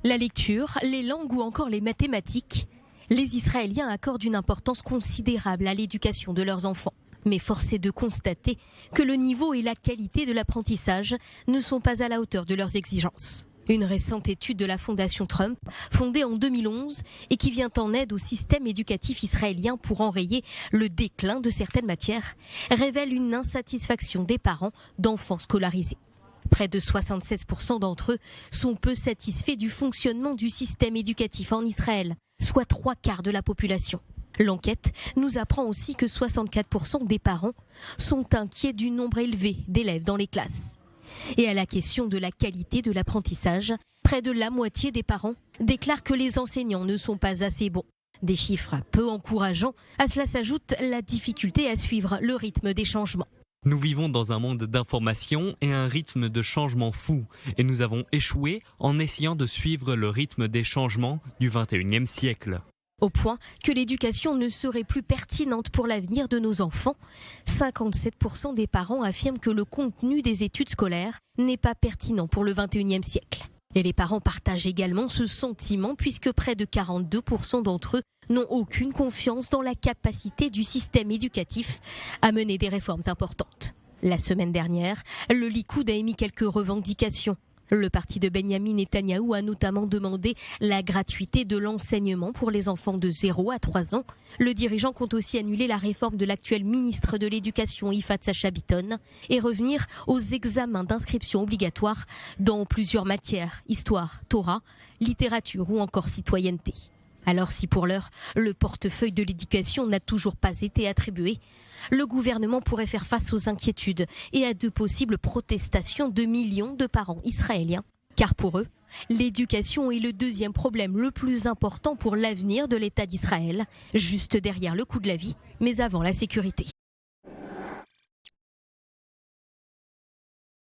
La lecture, les langues ou encore les mathématiques, les Israéliens accordent une importance considérable à l'éducation de leurs enfants. Mais force est de constater que le niveau et la qualité de l'apprentissage ne sont pas à la hauteur de leurs exigences. Une récente étude de la Fondation Trump, fondée en 2011 et qui vient en aide au système éducatif israélien pour enrayer le déclin de certaines matières, révèle une insatisfaction des parents d'enfants scolarisés. Près de 76% d'entre eux sont peu satisfaits du fonctionnement du système éducatif en Israël, soit 3/4 de la population. L'enquête nous apprend aussi que 64% des parents sont inquiets du nombre élevé d'élèves dans les classes. Et à la question de la qualité de l'apprentissage, près de la moitié des parents déclarent que les enseignants ne sont pas assez bons. Des chiffres peu encourageants. À cela s'ajoute la difficulté à suivre le rythme des changements. Nous vivons dans un monde d'information et un rythme de changement fou. Et nous avons échoué en essayant de suivre le rythme des changements du 21e siècle. Au point que l'éducation ne serait plus pertinente pour l'avenir de nos enfants. 57% des parents affirment que le contenu des études scolaires n'est pas pertinent pour le 21e siècle. Et les parents partagent également ce sentiment puisque près de 42% d'entre eux n'ont aucune confiance dans la capacité du système éducatif à mener des réformes importantes. La semaine dernière, le Likoud a émis quelques revendications. Le parti de Benyamin Netanyahou a notamment demandé la gratuité de l'enseignement pour les enfants de 0 à 3 ans. Le dirigeant compte aussi annuler la réforme de l'actuel ministre de l'Éducation, Yifat Sacha Bitton, et revenir aux examens d'inscription obligatoires dans plusieurs matières, histoire, Torah, littérature ou encore citoyenneté. Alors si pour l'heure, le portefeuille de l'éducation n'a toujours pas été attribué, le gouvernement pourrait faire face aux inquiétudes et à de possibles protestations de millions de parents israéliens. Car pour eux, l'éducation est le deuxième problème le plus important pour l'avenir de l'État d'Israël, juste derrière le coût de la vie, mais avant la sécurité.